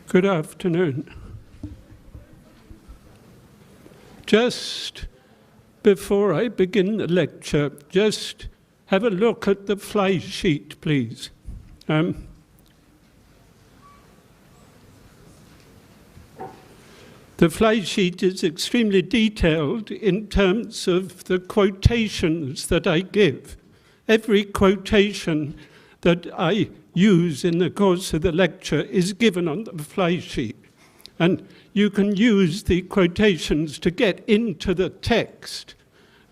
Good afternoon. Just before I begin the lecture, just have a look at the fly sheet, please. The fly sheet is extremely detailed in terms of the quotations that I give. Every quotation that I use in the course of the lecture is given on the fly sheet. And you can use the quotations to get into the text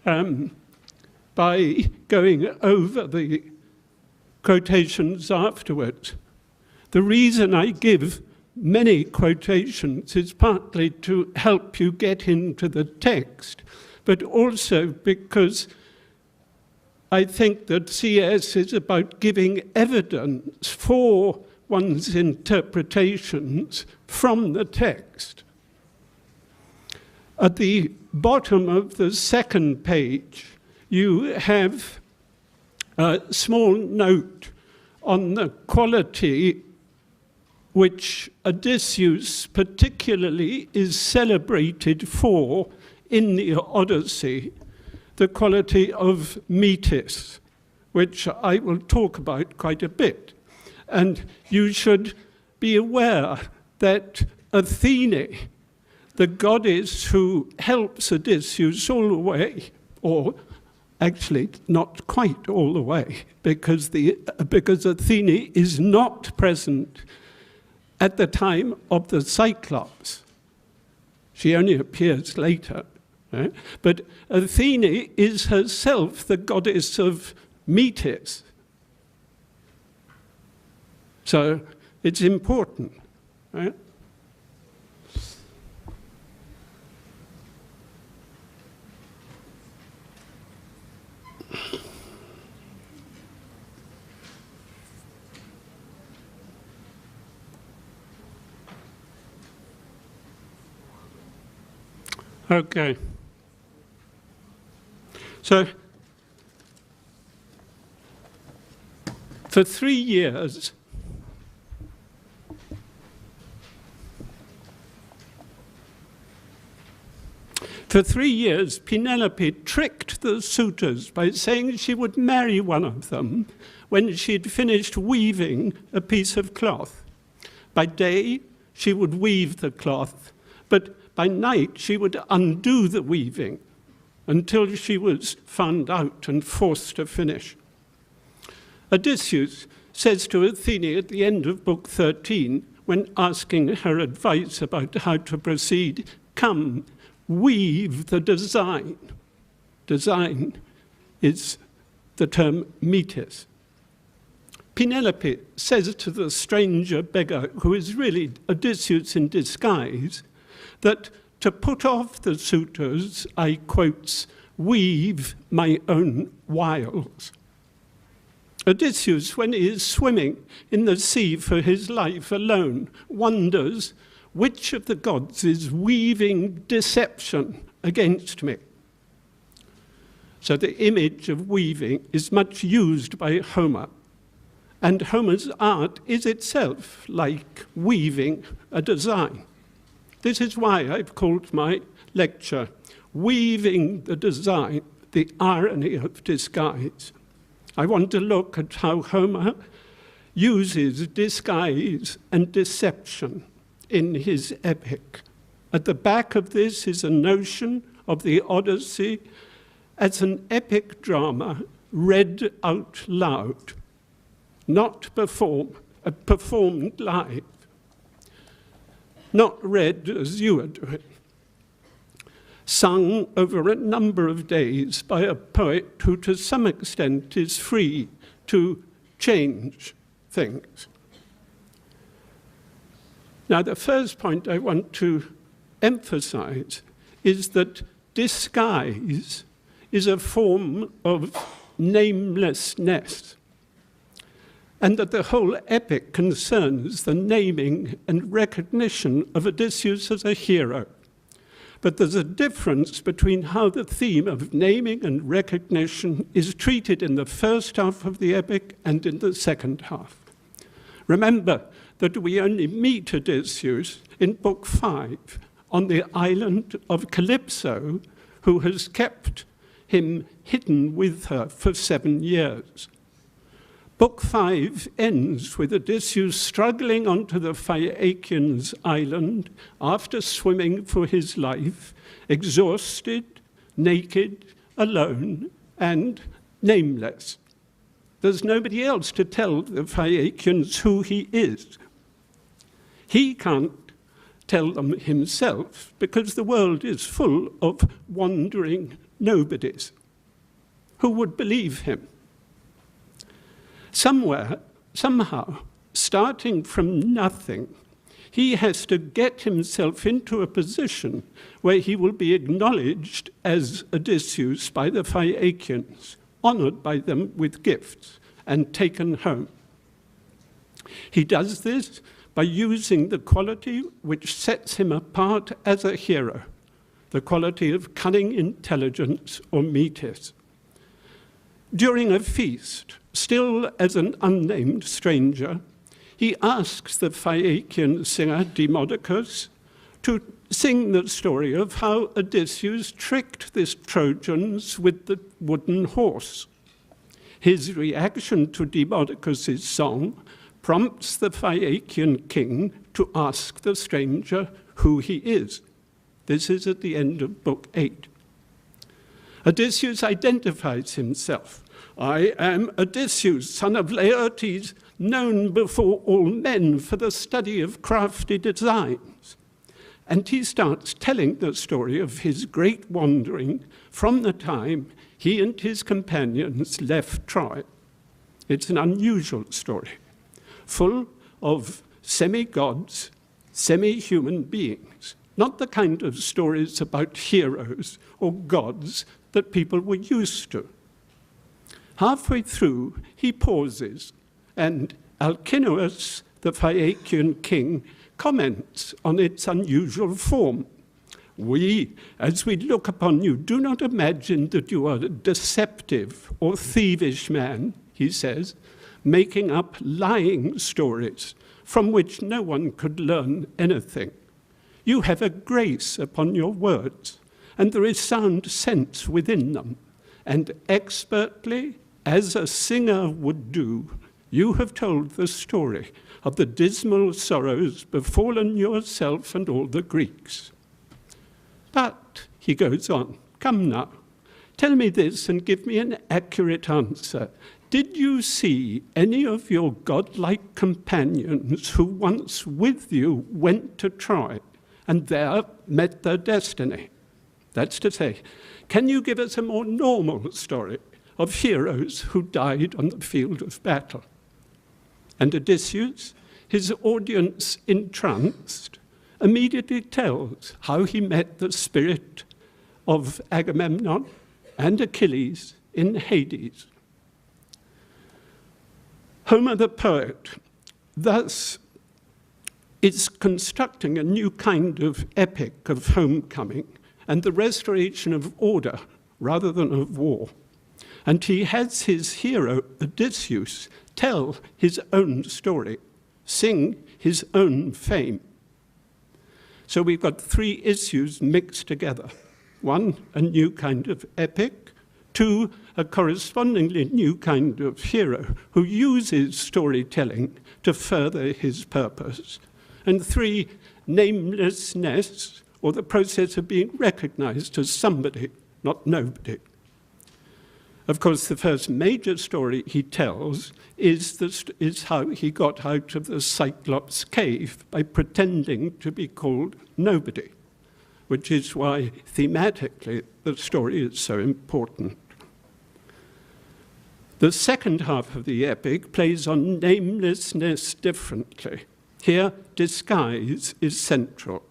by going over the quotations afterwards. The reason I give many quotations is partly to help you get into the text, but also because I think that CS is about giving evidence for one's interpretations from the text. At the bottom of the second page, you have a small note on the quality which Odysseus particularly is celebrated for in the Odyssey, the quality of metis, which I will talk about quite a bit. And you should be aware that Athene, the goddess who helps Odysseus all the way, or actually not quite all the way, because Athene is not present at the time of the Cyclops. She only appears later. Right? But Athene is herself the goddess of metis. So it's important. Right? Okay. So, for 3 years, Penelope tricked the suitors by saying she would marry one of them when she'd finished weaving a piece of cloth. By day, she would weave the cloth, but by night, she would undo the weaving until she was found out and forced to finish. Odysseus says to Athene at the end of book 13, when asking her advice about how to proceed, "Come, weave the design." Design is the term metis. Penelope says to the stranger beggar, who is really Odysseus in disguise, that to put off the suitors, I quotes, "weave my own wiles." Odysseus, when he is swimming in the sea for his life alone, wonders which of the gods is weaving deception against me. So the image of weaving is much used by Homer, and Homer's art is itself like weaving a design. This is why I've called my lecture, "Weaving the Design, the Irony of Disguise." I want to look at how Homer uses disguise and deception in his epic. At the back of this is a notion of the Odyssey as an epic drama read out loud, not performed live. Not read as you are doing, sung over a number of days by a poet who to some extent is free to change things. Now, the first point I want to emphasize is that disguise is a form of namelessness, and that the whole epic concerns the naming and recognition of Odysseus as a hero. But there's a difference between how the theme of naming and recognition is treated in the first half of the epic and in the second half. Remember that we only meet Odysseus in Book 5 on the island of Calypso, who has kept him hidden with her for 7 years. Book 5 ends with Odysseus struggling onto the Phaeacians' island after swimming for his life, exhausted, naked, alone, and nameless. There's nobody else to tell the Phaeacians who he is. He can't tell them himself because the world is full of wandering nobodies. Who would believe him? Somewhere, somehow, starting from nothing, he has to get himself into a position where he will be acknowledged as Odysseus by the Phaeacians, honored by them with gifts, and taken home. He does this by using the quality which sets him apart as a hero, the quality of cunning intelligence or metis. During a feast, still as an unnamed stranger, he asks the Phaeacian singer Demodocus to sing the story of how Odysseus tricked the Trojans with the wooden horse. His reaction to Demodocus' song prompts the Phaeacian king to ask the stranger who he is. This is at the end of Book 8. Odysseus identifies himself. I am Odysseus, son of Laertes, known before all men for the study of crafty designs. And he starts telling the story of his great wandering from the time he and his companions left Troy. It's an unusual story, full of semi-gods, semi-human beings, not the kind of stories about heroes or gods that people were used to. Halfway through, he pauses, and Alcinous, the Phaeacian king, comments on its unusual form. We, as we look upon you, do not imagine that you are a deceptive or thievish man, he says, making up lying stories from which no one could learn anything. You have a grace upon your words, and there is sound sense within them, and expertly, as a singer would do, you have told the story of the dismal sorrows befallen yourself and all the Greeks. But, he goes on, come now, tell me this and give me an accurate answer. Did you see any of your godlike companions who once with you went to Troy and there met their destiny? That's to say, can you give us a more normal story of heroes who died on the field of battle? And Odysseus, his audience entranced, immediately tells how he met the spirit of Agamemnon and Achilles in Hades. Homer the poet thus is constructing a new kind of epic of homecoming and the restoration of order rather than of war. And he has his hero, Odysseus, tell his own story, sing his own fame. So we've got 3 issues mixed together. 1, a new kind of epic. 2, a correspondingly new kind of hero who uses storytelling to further his purpose. And 3, namelessness, or the process of being recognized as somebody, not nobody. Of course, the first major story he tells is how he got out of the Cyclops cave by pretending to be called nobody, which is why thematically the story is so important. The second half of the epic plays on namelessness differently. Here, disguise is central.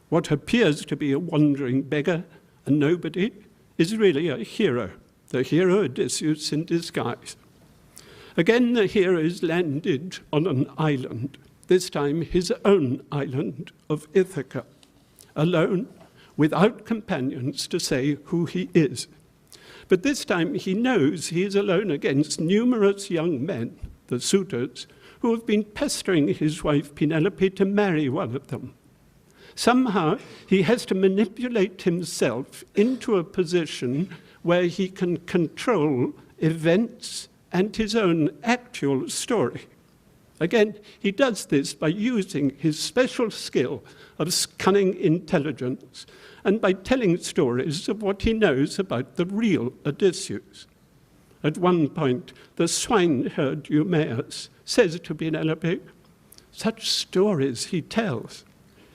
What appears to be a wandering beggar, a nobody, is really a hero. The hero Odysseus in disguise. Again, the hero is landed on an island, this time his own island of Ithaca, alone, without companions to say who he is. But this time he knows he is alone against numerous young men, the suitors, who have been pestering his wife Penelope to marry one of them. Somehow, he has to manipulate himself into a position where he can control events and his own actual story. Again, he does this by using his special skill of cunning intelligence and by telling stories of what he knows about the real Odysseus. At one point, the swineherd Eumaeus says to Penelope, "Such stories he tells.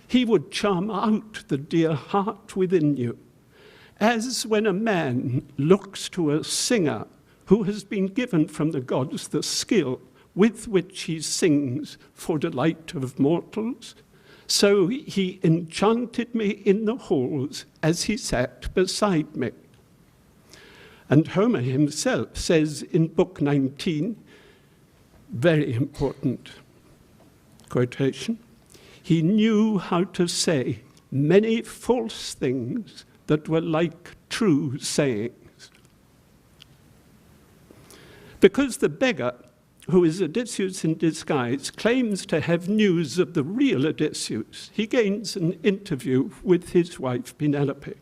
He would charm out the dear heart within you, as when a man looks to a singer who has been given from the gods the skill with which he sings for delight of mortals. So he enchanted me in the halls as he sat beside me." And Homer himself says in Book 19, very important quotation, "He knew how to say many false things that were like true sayings." Because the beggar, who is Odysseus in disguise, claims to have news of the real Odysseus, he gains an interview with his wife Penelope.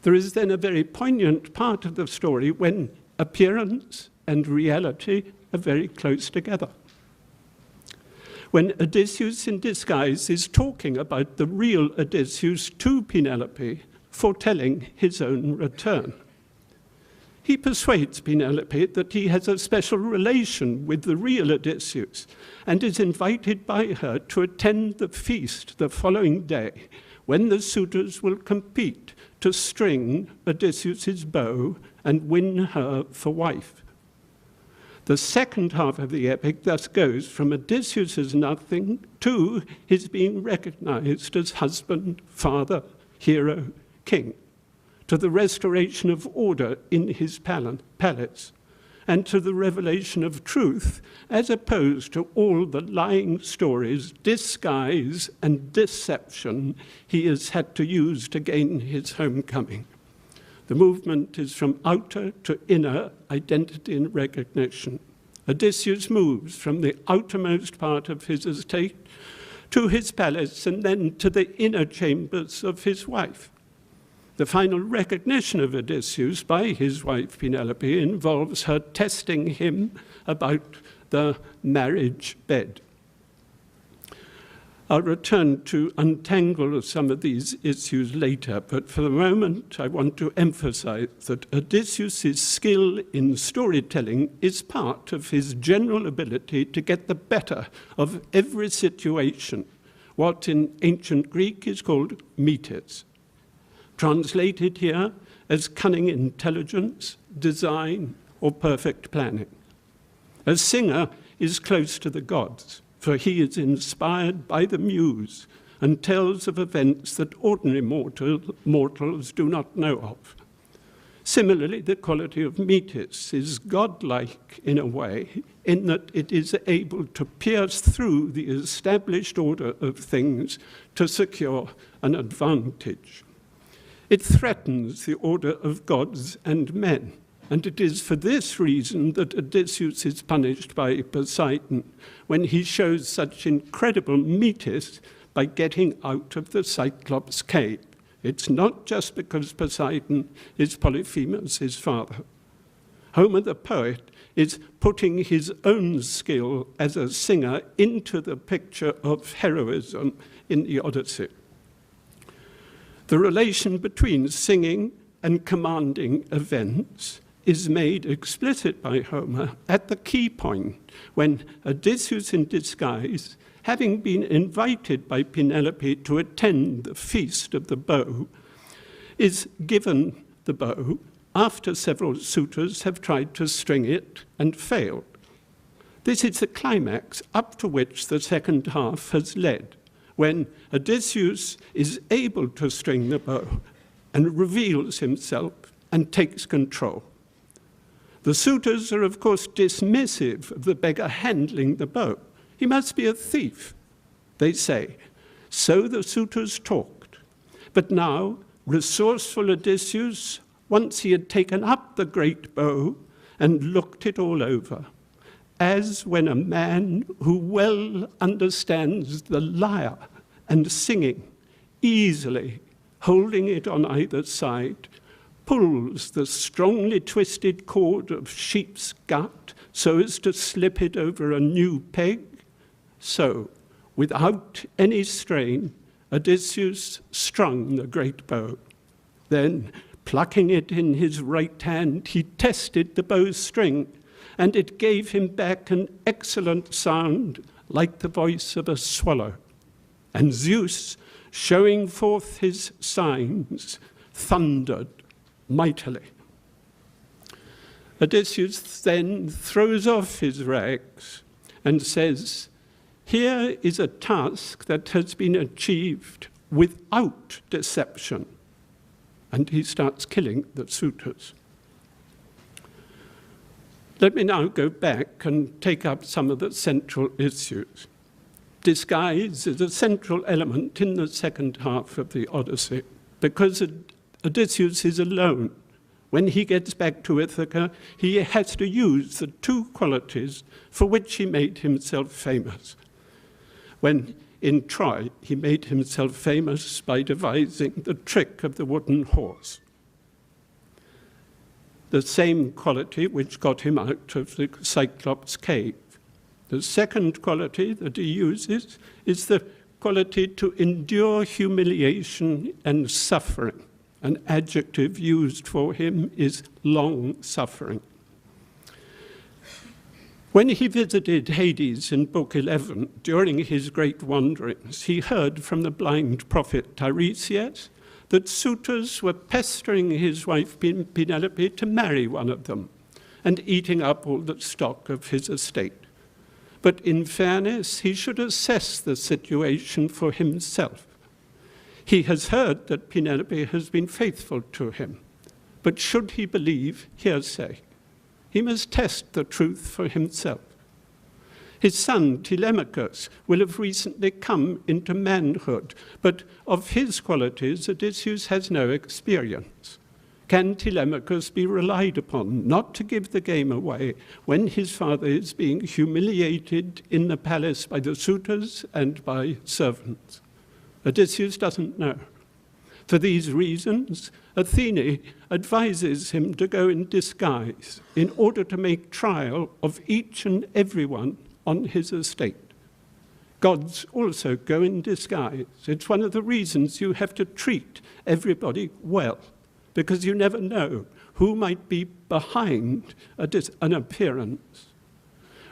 There is then a very poignant part of the story when appearance and reality are very close together. When Odysseus in disguise is talking about the real Odysseus to Penelope, foretelling his own return. He persuades Penelope that he has a special relation with the real Odysseus and is invited by her to attend the feast the following day, when the suitors will compete to string Odysseus' bow and win her for wife. The second half of the epic thus goes from Odysseus as nothing to his being recognized as husband, father, hero, king, to the restoration of order in his palace, and to the revelation of truth, as opposed to all the lying stories, disguise, and deception he has had to use to gain his homecoming. The movement is from outer to inner identity and recognition. Odysseus moves from the outermost part of his estate to his palace and then to the inner chambers of his wife. The final recognition of Odysseus by his wife Penelope involves her testing him about the marriage bed. I'll return to untangle some of these issues later, but for the moment I want to emphasize that Odysseus' skill in storytelling is part of his general ability to get the better of every situation, what in ancient Greek is called metes. Translated here as cunning intelligence, design, or perfect planning. A singer is close to the gods, for he is inspired by the muse and tells of events that ordinary mortals do not know of. Similarly, the quality of metis is godlike in a way, in that it is able to pierce through the established order of things to secure an advantage. It threatens the order of gods and men, and it is for this reason that Odysseus is punished by Poseidon when he shows such incredible metis by getting out of the Cyclops' cave. It's not just because Poseidon is Polyphemus' father. Homer the poet is putting his own skill as a singer into the picture of heroism in the Odyssey. The relation between singing and commanding events is made explicit by Homer at the key point when Odysseus in disguise, having been invited by Penelope to attend the feast of the bow, is given the bow after several suitors have tried to string it and failed. This is the climax up to which the second half has led, when Odysseus is able to string the bow and reveals himself and takes control. The suitors are, of course, dismissive of the beggar handling the bow. He must be a thief, they say. So the suitors talked. But now, resourceful Odysseus, once he had taken up the great bow and looked it all over, as when a man who well understands the lyre and singing, easily holding it on either side, pulls the strongly twisted cord of sheep's gut so as to slip it over a new peg, so, without any strain, Odysseus strung the great bow. Then, plucking it in his right hand, he tested the bowstring, and it gave him back an excellent sound, like the voice of a swallow. And Zeus, showing forth his signs, thundered mightily. Odysseus then throws off his rags and says, "Here is a task that has been achieved without deception." And he starts killing the suitors. Let me now go back and take up some of the central issues. Disguise is a central element in the second half of the Odyssey because Odysseus is alone. When he gets back to Ithaca, he has to use the two qualities for which he made himself famous. When in Troy, he made himself famous by devising the trick of the wooden horse. The same quality which got him out of the Cyclops cave. The second quality that he uses is the quality to endure humiliation and suffering. An adjective used for him is long-suffering. When he visited Hades in Book 11, during his great wanderings, he heard from the blind prophet Tiresias that suitors were pestering his wife Penelope to marry one of them and eating up all the stock of his estate. But in fairness, he should assess the situation for himself. He has heard that Penelope has been faithful to him, but should he believe hearsay? He must test the truth for himself. His son, Telemachus, will have recently come into manhood, but of his qualities, Odysseus has no experience. Can Telemachus be relied upon not to give the game away when his father is being humiliated in the palace by the suitors and by servants? Odysseus doesn't know. For these reasons, Athene advises him to go in disguise in order to make trial of each and everyone on his estate. Gods also go in disguise. It's one of the reasons you have to treat everybody well, because you never know who might be behind an appearance.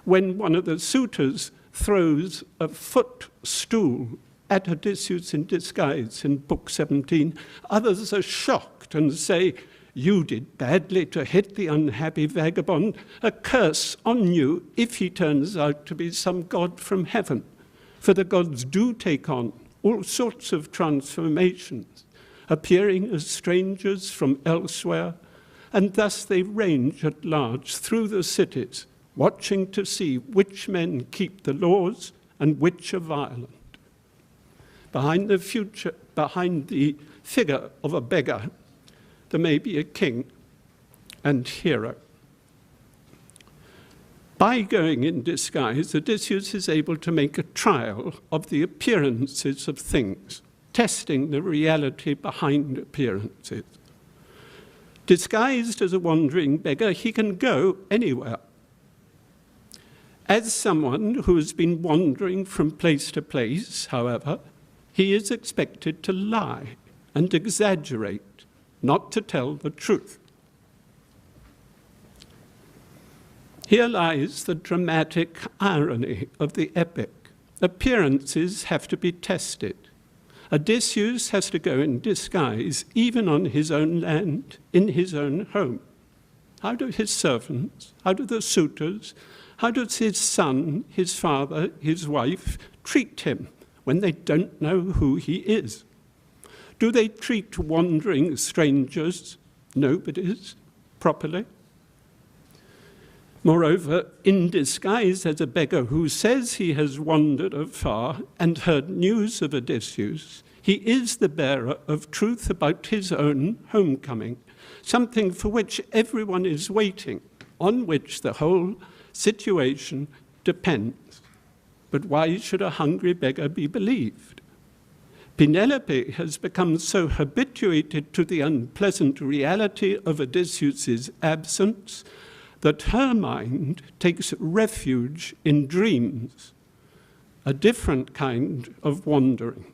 When one of the suitors throws a footstool at Odysseus in disguise in Book 17, others are shocked and say, "You did badly to hit the unhappy vagabond. A curse on you if he turns out to be some god from heaven." For the gods do take on all sorts of transformations, appearing as strangers from elsewhere, and thus they range at large through the cities, watching to see which men keep the laws and which are violent. Behind the figure of a beggar, there may be a king and hero. By going in disguise, Odysseus is able to make a trial of the appearances of things, testing the reality behind appearances. Disguised as a wandering beggar, he can go anywhere. As someone who has been wandering from place to place, however, he is expected to lie and exaggerate, not to tell the truth. Here lies the dramatic irony of the epic. Appearances have to be tested. Odysseus has to go in disguise, even on his own land, in his own home. How do his servants, how do the suitors, how does his son, his father, his wife treat him when they don't know who he is? Do they treat wandering strangers, nobodies, properly? Moreover, in disguise as a beggar who says he has wandered afar and heard news of Odysseus, he is the bearer of truth about his own homecoming, something for which everyone is waiting, on which the whole situation depends. But why should a hungry beggar be believed? Penelope has become so habituated to the unpleasant reality of Odysseus' absence that her mind takes refuge in dreams, a different kind of wandering.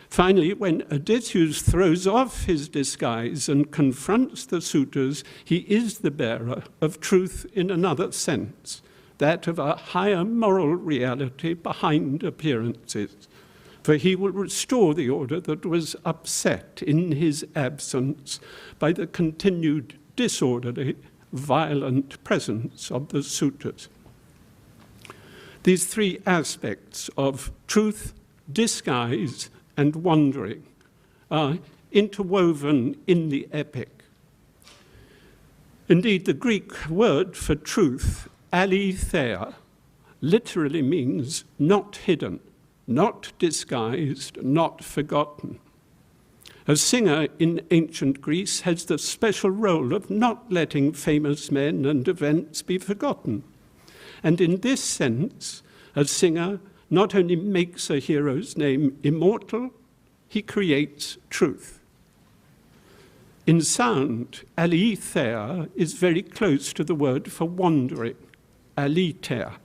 Finally, when Odysseus throws off his disguise and confronts the suitors, he is the bearer of truth in another sense, that of a higher moral reality behind appearances. For he will restore the order that was upset in his absence by the continued disorderly, violent presence of the suitors. These three aspects of truth, disguise, and wandering are interwoven in the epic. Indeed, the Greek word for truth, aletheia, literally means not hidden, not disguised, not forgotten. A singer in ancient Greece has the special role of not letting famous men and events be forgotten. And in this sense, a singer not only makes a hero's name immortal, he creates truth. In sound, aletheia is very close to the word for wandering, aletheia.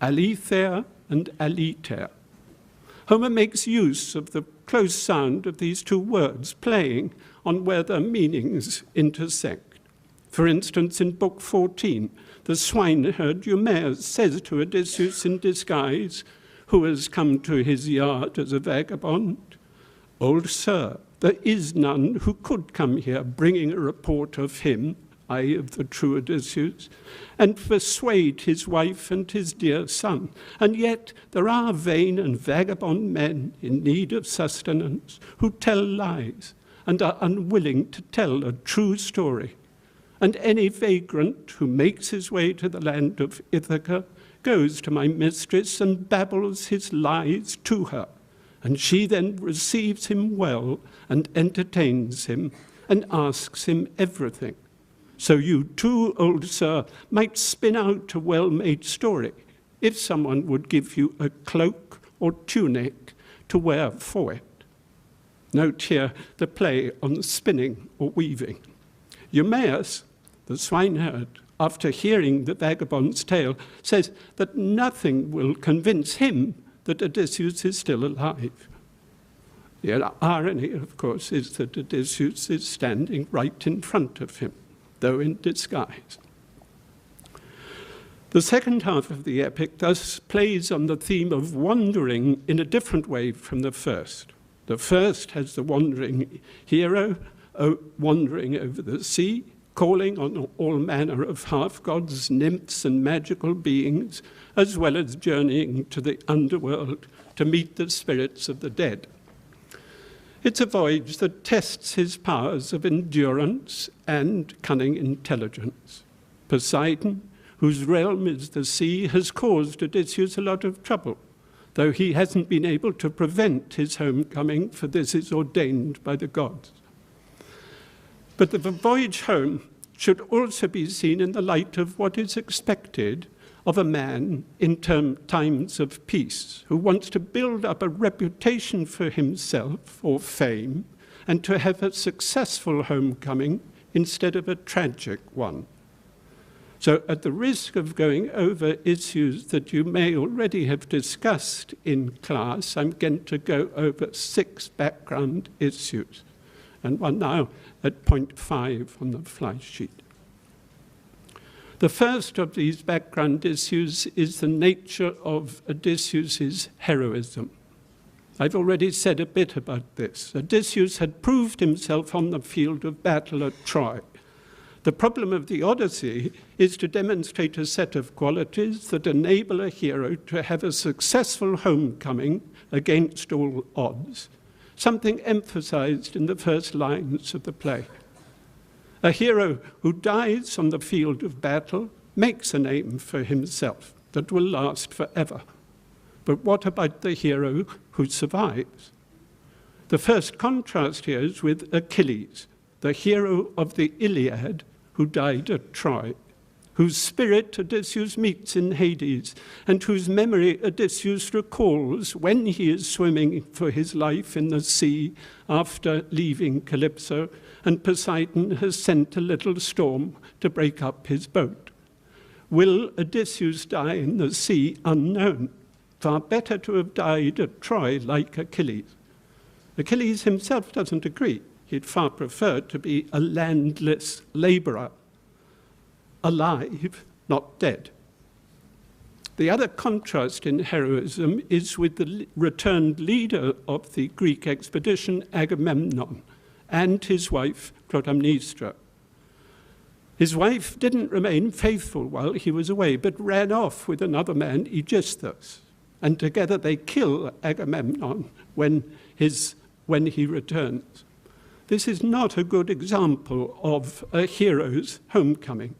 Aletheia and aletheia. Homer makes use of the close sound of these two words, playing on where their meanings intersect. For instance, in Book 14, the swineherd Eumaeus says to Odysseus in disguise, who has come to his yard as a vagabond, "Old sir, there is none who could come here bringing a report of him," i.e. of the true Odysseus, "and persuade his wife and his dear son. And yet there are vain and vagabond men in need of sustenance who tell lies and are unwilling to tell a true story. And any vagrant who makes his way to the land of Ithaca goes to my mistress and babbles his lies to her, and she then receives him well and entertains him and asks him everything. So you too, old sir, might spin out a well-made story if someone would give you a cloak or tunic to wear for it." Note here the play on spinning or weaving. Eumaeus, the swineherd, after hearing the vagabond's tale, says that nothing will convince him that Odysseus is still alive. The irony, of course, is that Odysseus is standing right in front of him, though in disguise. The second half of the epic thus plays on the theme of wandering in a different way from the first. The first has the wandering hero wandering over the sea, calling on all manner of half-gods, nymphs, and magical beings, as well as journeying to the underworld to meet the spirits of the dead. It's a voyage that tests his powers of endurance and cunning intelligence. Poseidon, whose realm is the sea, has caused Odysseus a lot of trouble, though he hasn't been able to prevent his homecoming, for this is ordained by the gods. But the voyage home should also be seen in the light of what is expected of a man in times of peace, who wants to build up a reputation for himself or fame and to have a successful homecoming instead of a tragic one. So at the risk of going over issues that you may already have discussed in class, I'm going to go over 6 background issues. And we're now at point 5 on the fly sheet. The first of these background issues is the nature of Odysseus' heroism. I've already said a bit about this. Odysseus had proved himself on the field of battle at Troy. The problem of the Odyssey is to demonstrate a set of qualities that enable a hero to have a successful homecoming against all odds, something emphasized in the first lines of the play. A hero who dies on the field of battle makes a name for himself that will last forever. But what about the hero who survives? The first contrast here is with Achilles, the hero of the Iliad who died at Troy. whose spirit Odysseus meets in Hades, and whose memory Odysseus recalls when he is swimming for his life in the sea after leaving Calypso, and Poseidon has sent a little storm to break up his boat. Will Odysseus die in the sea? Unknown. Far better to have died at Troy like Achilles. Achilles himself doesn't agree. He'd far prefer to be a landless laborer, alive, not dead. The other contrast in heroism is with the returned leader of the Greek expedition, Agamemnon, and his wife, Clytemnestra. His wife didn't remain faithful while he was away, but ran off with another man, Aegisthus, and together they kill Agamemnon when he returns. This is not a good example of a hero's homecoming.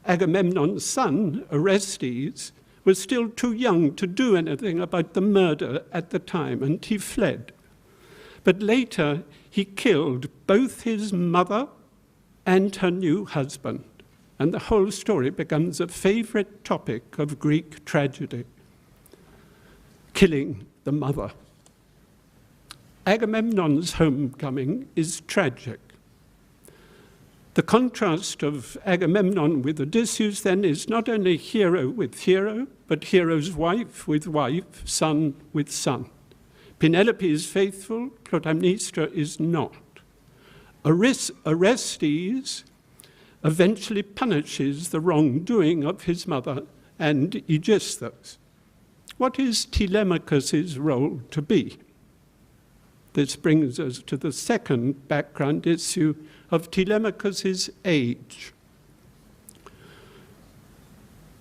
Agamemnon's son, Orestes, was still too young to do anything about the murder at the time, and he fled. But later, he killed both his mother and her new husband, and the whole story becomes a favorite topic of Greek tragedy, killing the mother. Agamemnon's homecoming is tragic. The contrast of Agamemnon with Odysseus then is not only hero with hero, but hero's wife with wife, son with son. Penelope is faithful, Clytemnestra is not. Orestes eventually punishes the wrongdoing of his mother and Aegisthus. What is Telemachus' role to be? This brings us to the second background issue of Telemachus' age.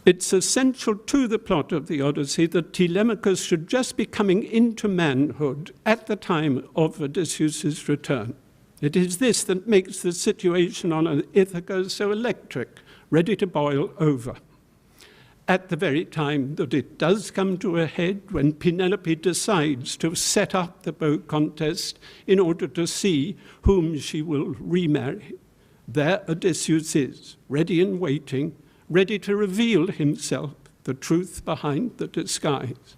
It's essential to the plot of the Odyssey that Telemachus should just be coming into manhood at the time of Odysseus' return. It is this that makes the situation on Ithaca so electric, ready to boil over. At the very time that it does come to a head, when Penelope decides to set up the bow contest in order to see whom she will remarry, there Odysseus is, ready and waiting, ready to reveal himself, the truth behind the disguise.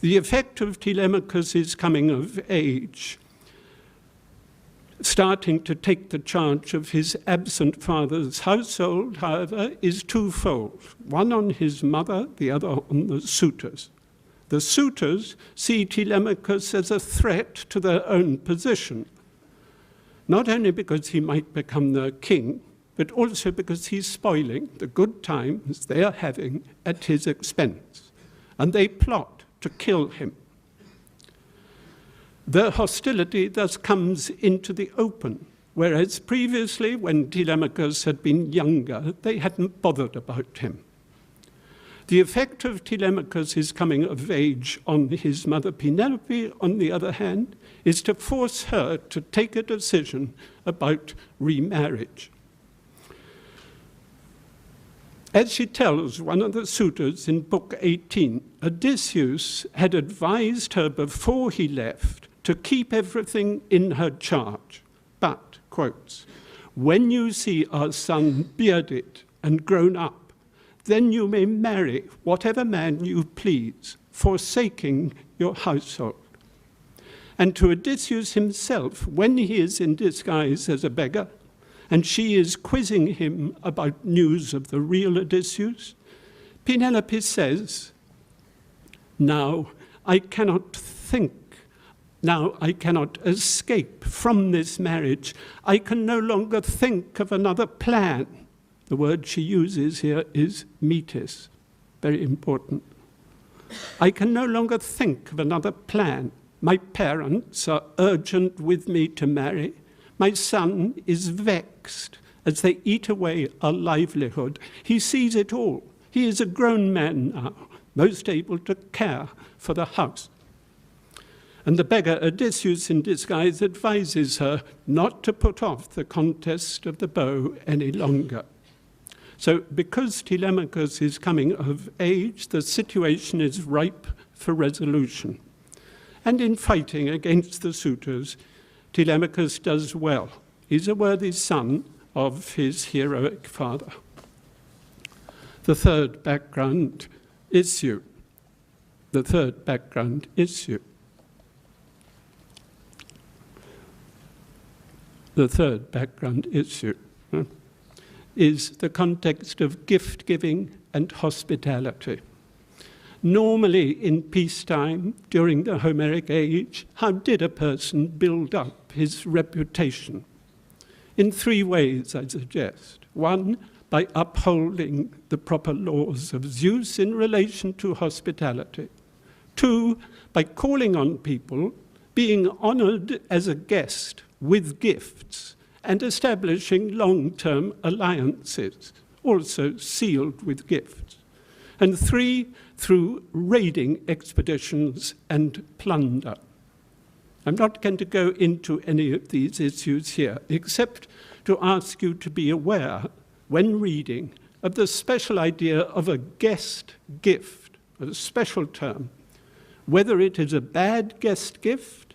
The effect of Telemachus' coming of age, starting to take the charge of his absent father's household, however, is twofold. One on his mother, the other on the suitors. The suitors see Telemachus as a threat to their own position, not only because he might become their king, but also because he's spoiling the good times they are having at his expense. And they plot to kill him. Their hostility thus comes into the open, whereas previously, when Telemachus had been younger, they hadn't bothered about him. The effect of Telemachus' coming of age on his mother Penelope, on the other hand, is to force her to take a decision about remarriage. As she tells one of the suitors in Book 18, Odysseus had advised her before he left to keep everything in her charge. But, quotes, "When you see our son bearded and grown up, then you may marry whatever man you please, forsaking your household." And to Odysseus himself, when he is in disguise as a beggar, and she is quizzing him about news of the real Odysseus, Penelope says, Now I cannot escape from this marriage. I can no longer think of another plan." The word she uses here is metis, very important. "I can no longer think of another plan. My parents are urgent with me to marry. My son is vexed as they eat away our livelihood. He sees it all. He is a grown man now, most able to care for the house." And the beggar Odysseus in disguise advises her not to put off the contest of the bow any longer. So because Telemachus is coming of age, the situation is ripe for resolution. And in fighting against the suitors, Telemachus does well. He's a worthy son of his heroic father. The third background issue. The third background issue. The third background issue is the context of gift-giving and hospitality. Normally, in peacetime, during the Homeric age, how did a person build up his reputation? In three ways, I suggest. One, by upholding the proper laws of Zeus in relation to hospitality. Two, by calling on people, being honored as a guest with gifts, and establishing long-term alliances, also sealed with gifts. And three, through raiding expeditions and plunder. I'm not going to go into any of these issues here, except to ask you to be aware, when reading, of the special idea of a guest gift, a special term, whether it is a bad guest gift,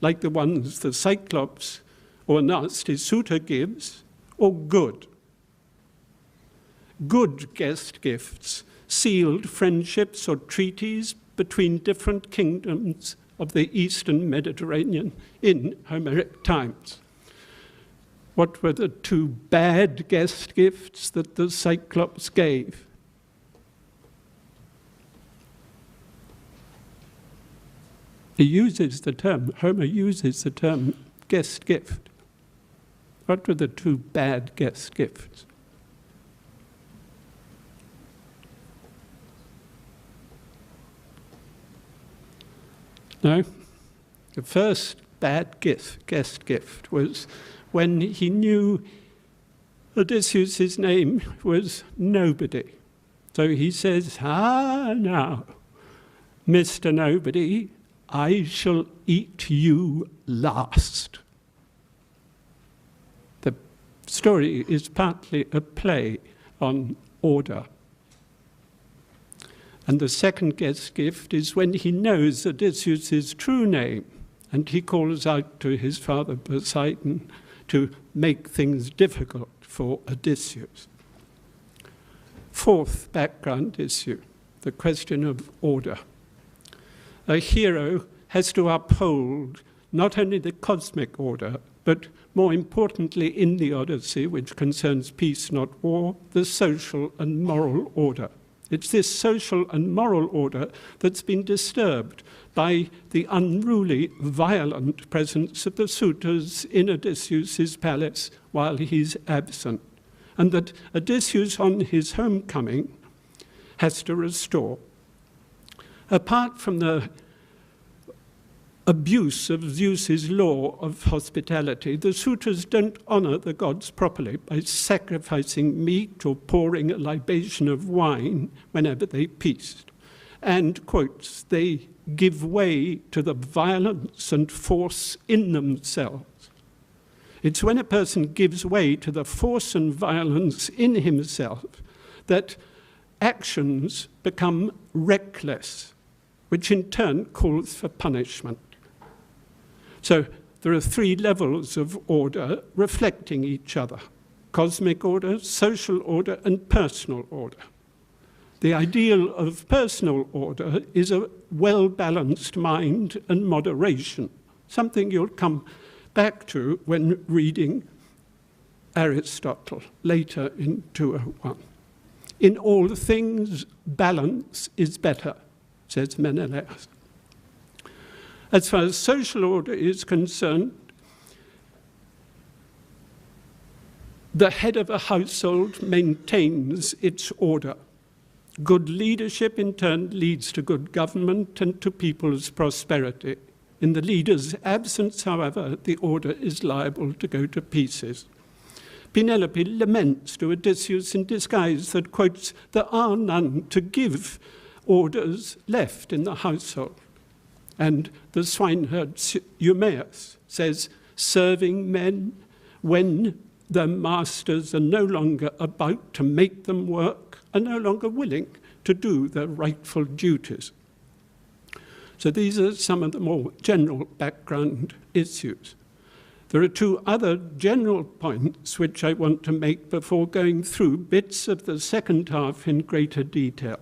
like the ones the Cyclops or nasty suitor gives, or good. Good guest gifts sealed friendships or treaties between different kingdoms of the Eastern Mediterranean in Homeric times. What were the two bad guest gifts that the Cyclops gave? He uses the term, Homer uses the term guest gift. What were the two bad guest gifts? No? The first bad guest gift was when he knew Odysseus' name was Nobody. So he says, now, Mr. Nobody, I shall eat you last. The story is partly a play on order. And the second guest gift is when he knows Odysseus' true name, and he calls out to his father Poseidon to make things difficult for Odysseus. Fourth background issue, the question of order. A hero has to uphold not only the cosmic order, but more importantly in the Odyssey, which concerns peace, not war, the social and moral order. It's this social and moral order that's been disturbed by the unruly, violent presence of the suitors in Odysseus' palace while he's absent, and that Odysseus, on his homecoming, has to restore. Apart from the abuse of Zeus's law of hospitality, the suitors don't honor the gods properly by sacrificing meat or pouring a libation of wine whenever they feast. And, quotes, they give way to the violence and force in themselves. It's when a person gives way to the force and violence in himself that actions become reckless, which in turn calls for punishment. So there are three levels of order reflecting each other: cosmic order, social order, and personal order. The ideal of personal order is a well-balanced mind and moderation, something you'll come back to when reading Aristotle later in 201. In all things, balance is better, says Menelaus. As far as social order is concerned, the head of a household maintains its order. Good leadership, in turn, leads to good government and to people's prosperity. In the leader's absence, however, the order is liable to go to pieces. Penelope laments to Odysseus in disguise that, quotes, there are none to give orders left in the household. And the swineherd Eumaeus says, serving men, when their masters are no longer about to make them work, are no longer willing to do their rightful duties. So these are some of the more general background issues. There are two other general points which I want to make before going through bits of the second half in greater detail.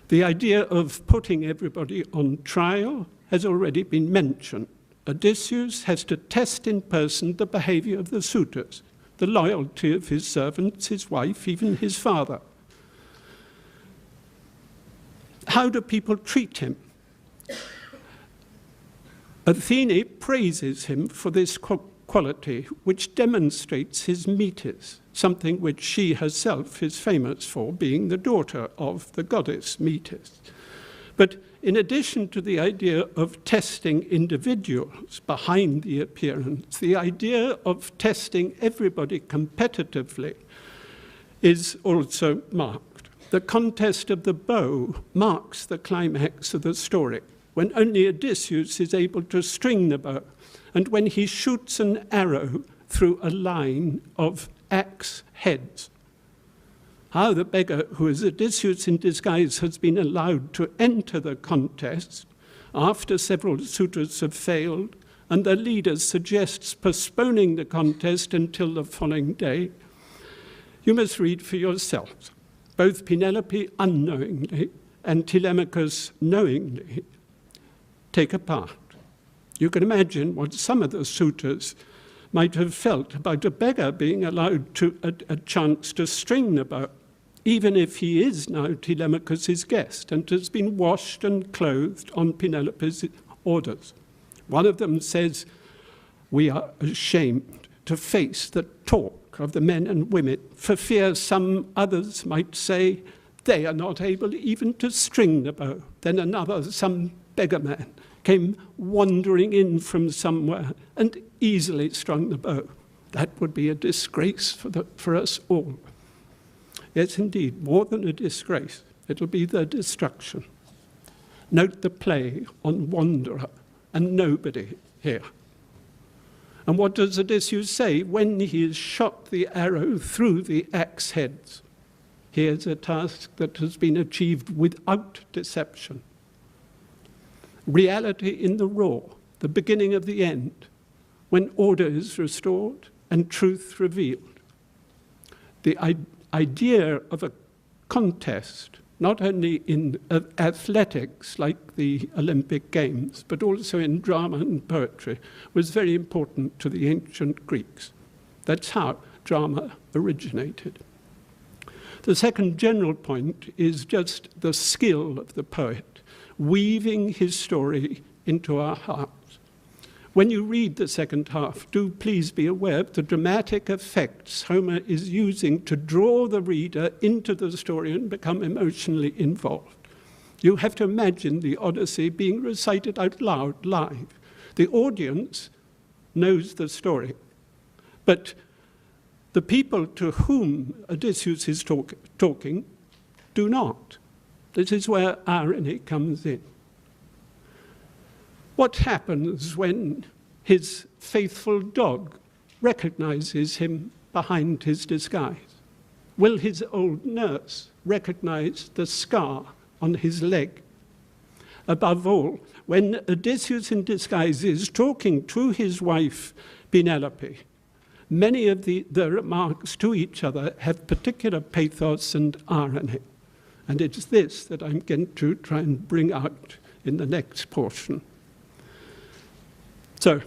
The idea of putting everybody on trial has already been mentioned. Odysseus has to test in person the behavior of the suitors, the loyalty of his servants, his wife, even his father. How do people treat him? Athene praises him for this quality, which demonstrates his metis, something which she herself is famous for, being the daughter of the goddess Metis. But in addition to the idea of testing individuals behind the appearance, the idea of testing everybody competitively is also marked. The contest of the bow marks the climax of the story, when only Odysseus is able to string the bow, and when he shoots an arrow through a line of axe heads. How the beggar, who is Odysseus in disguise, has been allowed to enter the contest after several suitors have failed, and the leader suggests postponing the contest until the following day, you must read for yourselves. Both Penelope unknowingly and Telemachus knowingly take a part. You can imagine what some of the suitors might have felt about a beggar being allowed a chance to string the bow, even if he is now Telemachus' guest and has been washed and clothed on Penelope's orders. One of them says, "We are ashamed to face the talk of the men and women, for fear some others might say, they are not able even to string the bow." Then another, some beggar man, came wandering in from somewhere and easily strung the bow. That would be a disgrace for us all. Yes, indeed, more than a disgrace. It'll be their destruction. Note the play on wanderer and nobody here. And what does Odysseus say when he has shot the arrow through the axe heads? Here's a task that has been achieved without deception. Reality in the raw, the beginning of the end, when order is restored and truth revealed. The idea of a contest, not only in athletics like the Olympic Games, but also in drama and poetry, was very important to the ancient Greeks. That's how drama originated. The second general point is just the skill of the poet, weaving his story into our hearts. When you read the second half, do please be aware of the dramatic effects Homer is using to draw the reader into the story and become emotionally involved. You have to imagine the Odyssey being recited out loud, live. The audience knows the story, but the people to whom Odysseus is talking do not. This is where irony comes in. What happens when his faithful dog recognizes him behind his disguise? Will his old nurse recognize the scar on his leg? Above all, when Odysseus in disguise is talking to his wife Penelope, many of the remarks to each other have particular pathos and irony. And it's this that I'm going to try and bring out in the next portion. So,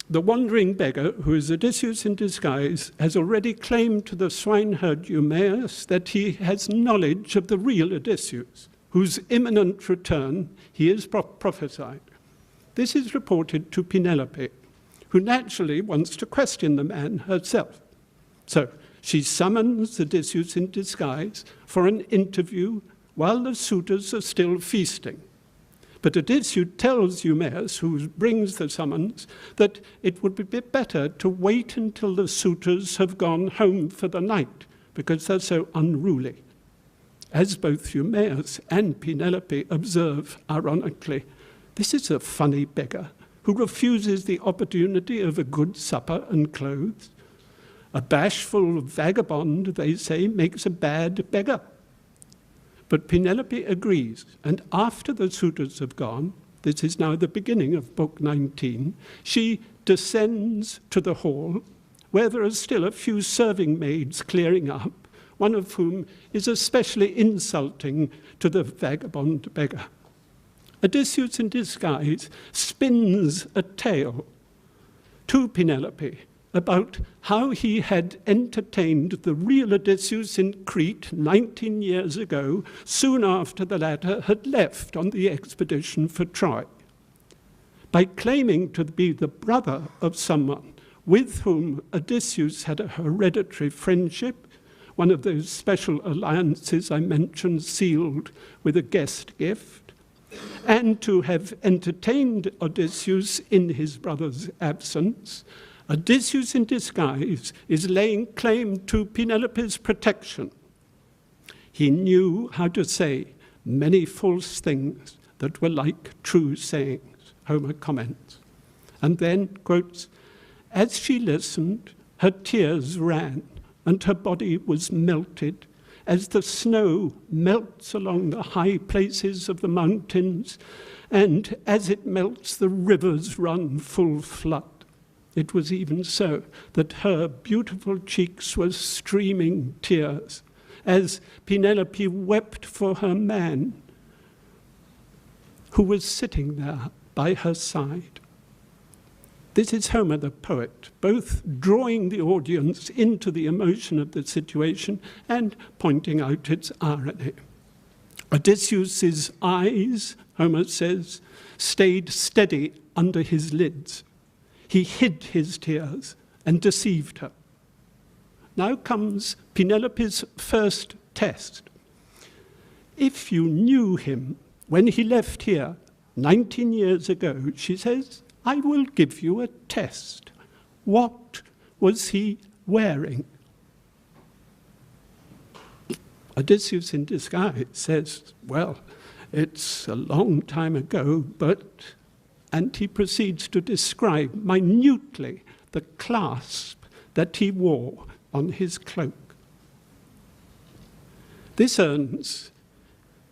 the wandering beggar, who is Odysseus in disguise, has already claimed to the swineherd Eumaeus that he has knowledge of the real Odysseus, whose imminent return he has prophesied. This is reported to Penelope, who naturally wants to question the man herself. So, she summons Odysseus in disguise for an interview while the suitors are still feasting. But Odysseus tells Eumaeus, who brings the summons, that it would be better to wait until the suitors have gone home for the night, because they're so unruly. As both Eumaeus and Penelope observe, ironically, this is a funny beggar who refuses the opportunity of a good supper and clothes. A bashful vagabond, they say, makes a bad beggar. But Penelope agrees, and after the suitors have gone, this is now the beginning of book 19, she descends to the hall, where there are still a few serving maids clearing up, one of whom is especially insulting to the vagabond beggar. Odysseus in disguise spins a tale to Penelope about how he had entertained the real Odysseus in Crete 19 years ago, soon after the latter had left on the expedition for Troy. By claiming to be the brother of someone with whom Odysseus had a hereditary friendship, one of those special alliances I mentioned sealed with a guest gift, and to have entertained Odysseus in his brother's absence, Odysseus in disguise is laying claim to Penelope's protection. He knew how to say many false things that were like true sayings, Homer comments. And then, quotes, as she listened, her tears ran, and her body was melted, as the snow melts along the high places of the mountains, and as it melts, the rivers run full flood. It was even so that her beautiful cheeks were streaming tears, as Penelope wept for her man, who was sitting there by her side. This is Homer the poet, both drawing the audience into the emotion of the situation and pointing out its irony. Odysseus's eyes, Homer says, stayed steady under his lids. He hid his tears and deceived her. Now comes Penelope's first test. If you knew him when he left here 19 years ago, she says, I will give you a test. What was he wearing? Odysseus in disguise says, well, it's a long time ago, but... And he proceeds to describe minutely the clasp that he wore on his cloak. This earns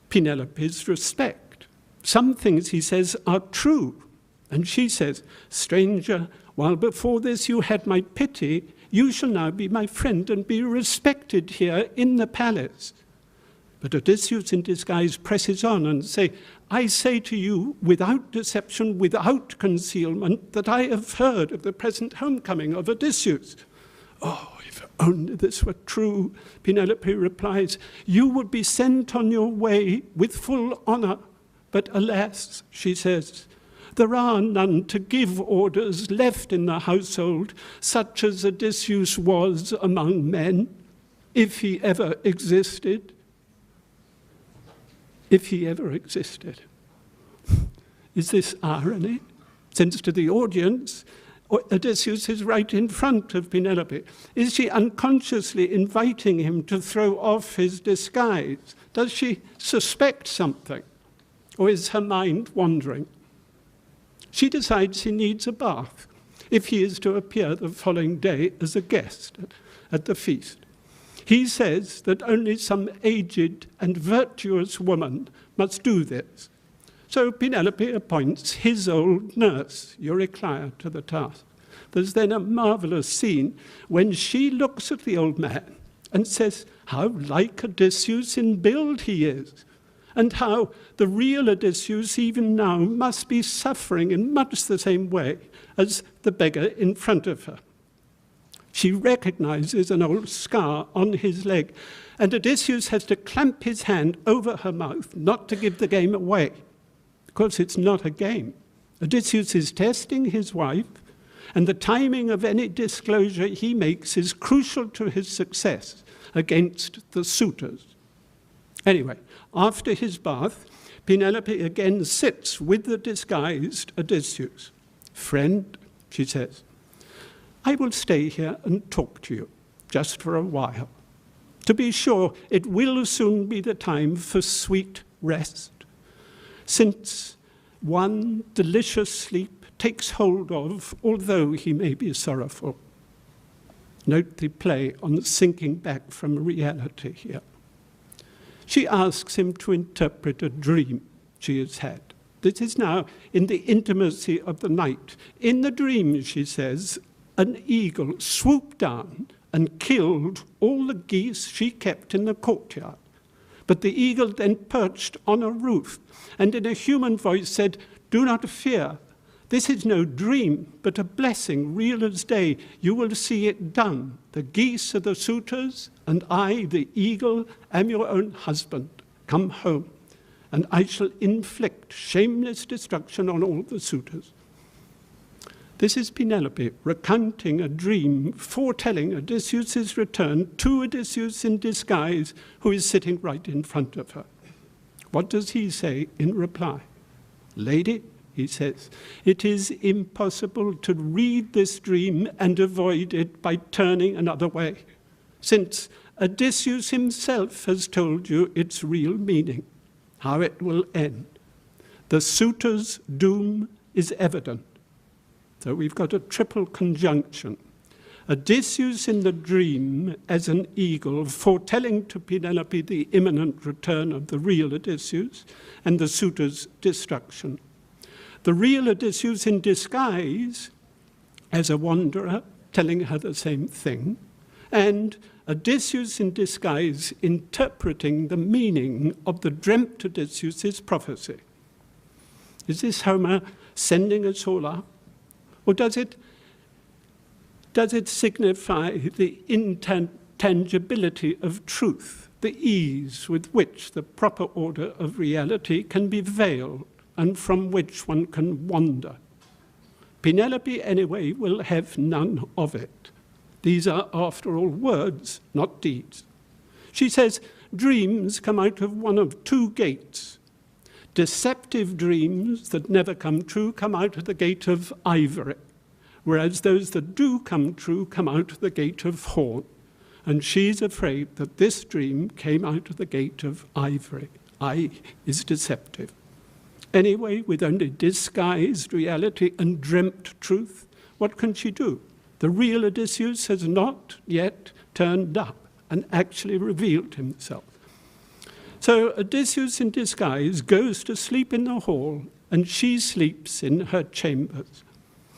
Penelope's respect. Some things, he says, are true. And she says, stranger, while before this you had my pity, you shall now be my friend and be respected here in the palace. But Odysseus in disguise presses on and say, I say to you, without deception, without concealment, that I have heard of the present homecoming of Odysseus. Oh, if only this were true, Penelope replies, you would be sent on your way with full honor. But alas, she says, there are none to give orders left in the household, such as Odysseus was among men, if he ever existed. If he ever existed. Is this irony? Since to the audience, Odysseus is right in front of Penelope. Is she unconsciously inviting him to throw off his disguise? Does she suspect something? Or is her mind wandering? She decides he needs a bath if he is to appear the following day as a guest at the feast. He says that only some aged and virtuous woman must do this. So Penelope appoints his old nurse, Eurycleia, to the task. There's then a marvelous scene when she looks at the old man and says how like Odysseus in build he is, and how the real Odysseus even now must be suffering in much the same way as the beggar in front of her. She recognizes an old scar on his leg, and Odysseus has to clamp his hand over her mouth not to give the game away. Of course, it's not a game. Odysseus is testing his wife, and the timing of any disclosure he makes is crucial to his success against the suitors. Anyway, after his bath, Penelope again sits with the disguised Odysseus. Friend, she says, I will stay here and talk to you, just for a while. To be sure, it will soon be the time for sweet rest, since one delicious sleep takes hold of, although he may be sorrowful. Note the play on sinking back from reality here. She asks him to interpret a dream she has had. This is now in the intimacy of the night. In the dream, she says, an eagle swooped down and killed all the geese she kept in the courtyard. But the eagle then perched on a roof and in a human voice said, "Do not fear. This is no dream, but a blessing, real as day. You will see it done. The geese are the suitors, and I, the eagle, am your own husband. Come home, and I shall inflict shameless destruction on all the suitors." This is Penelope recounting a dream, foretelling Odysseus' return to Odysseus in disguise, who is sitting right in front of her. What does he say in reply? "Lady," he says, "it is impossible to read this dream and avoid it by turning another way, since Odysseus himself has told you its real meaning, how it will end. The suitor's doom is evident." So we've got a triple conjunction. Odysseus in the dream as an eagle, foretelling to Penelope the imminent return of the real Odysseus and the suitor's destruction. The real Odysseus in disguise as a wanderer, telling her the same thing, and Odysseus in disguise interpreting the meaning of the dreamt Odysseus' prophecy. Is this Homer sending us all up? Or does it signify the intangibility of truth, the ease with which the proper order of reality can be veiled and from which one can wander? Penelope, anyway, will have none of it. These are, after all, words, not deeds. She says, dreams come out of one of two gates. Deceptive dreams that never come true come out of the gate of ivory, whereas those that do come true come out of the gate of horn. And she's afraid that this dream came out of the gate of ivory. I is deceptive. Anyway, with only disguised reality and dreamt truth, what can she do? The real Odysseus has not yet turned up and actually revealed himself. So Odysseus in disguise goes to sleep in the hall, and she sleeps in her chambers.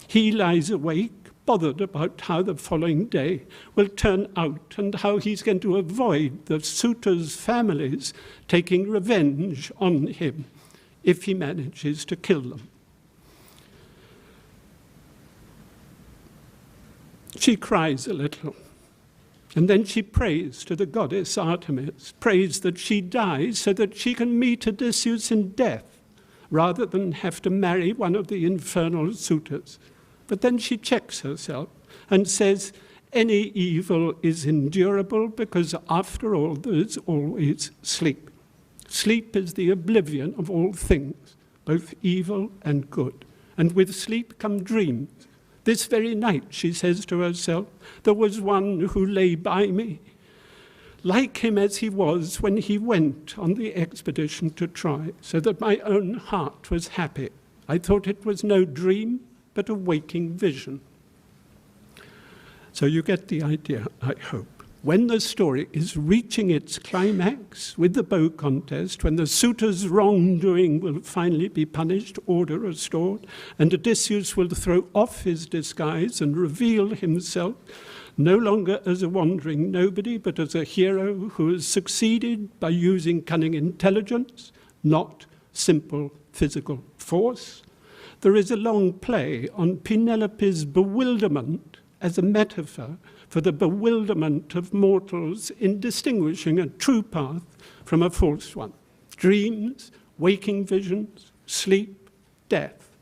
He lies awake, bothered about how the following day will turn out and how he's going to avoid the suitors' families taking revenge on him if he manages to kill them. She cries a little. And then she prays to the goddess Artemis, prays that she dies so that she can meet Odysseus in death, rather than have to marry one of the infernal suitors. But then she checks herself and says, any evil is endurable because after all there is always sleep. Sleep is the oblivion of all things, both evil and good. And with sleep come dreams. This very night, she says to herself, there was one who lay by me, like him as he was when he went on the expedition to Troy, so that my own heart was happy. I thought it was no dream, but a waking vision. So you get the idea, I hope. When the story is reaching its climax with the bow contest, when the suitor's wrongdoing will finally be punished, order restored, and Odysseus will throw off his disguise and reveal himself no longer as a wandering nobody, but as a hero who has succeeded by using cunning intelligence, not simple physical force, there is a long play on Penelope's bewilderment as a metaphor for the bewilderment of mortals in distinguishing a true path from a false one. Dreams, waking visions, sleep, death.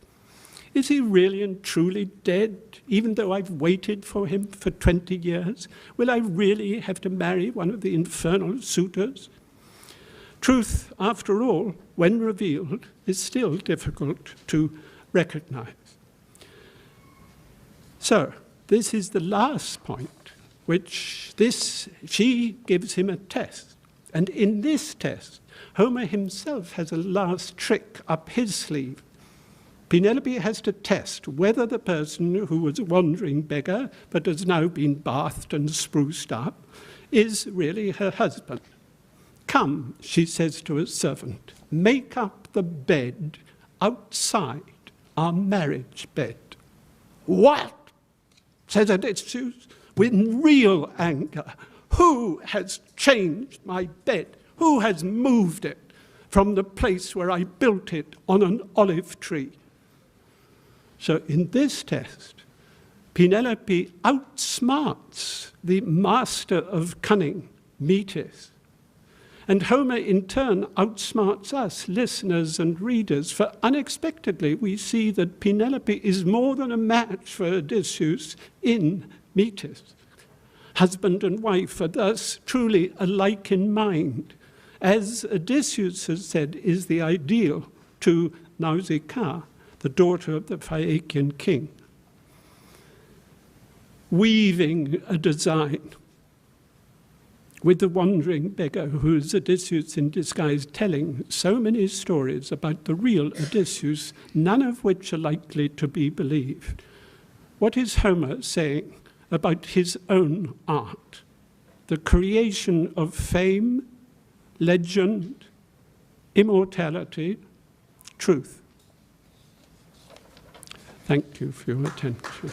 Is he really and truly dead, even though I've waited for him for 20 years? Will I really have to marry one of the infernal suitors? Truth, after all, when revealed, is still difficult to recognize. So, this is the last point, which she gives him a test. And in this test, Homer himself has a last trick up his sleeve. Penelope has to test whether the person who was a wandering beggar, but has now been bathed and spruced up, is really her husband. Come, she says to a servant, make up the bed outside our marriage bed. What? Says Odysseus, with real anger. Who has changed my bed? Who has moved it from the place where I built it on an olive tree? So in this test, Penelope outsmarts the master of cunning, Metis. And Homer, in turn, outsmarts us, listeners and readers, for unexpectedly we see that Penelope is more than a match for Odysseus in Metis. Husband and wife are thus truly alike in mind, as Odysseus has said is the ideal to Nausicaa, the daughter of the Phaeacian king. Weaving a design with the wandering beggar who is Odysseus in disguise, telling so many stories about the real Odysseus, none of which are likely to be believed. What is Homer saying about his own art? The creation of fame, legend, immortality, truth. Thank you for your attention.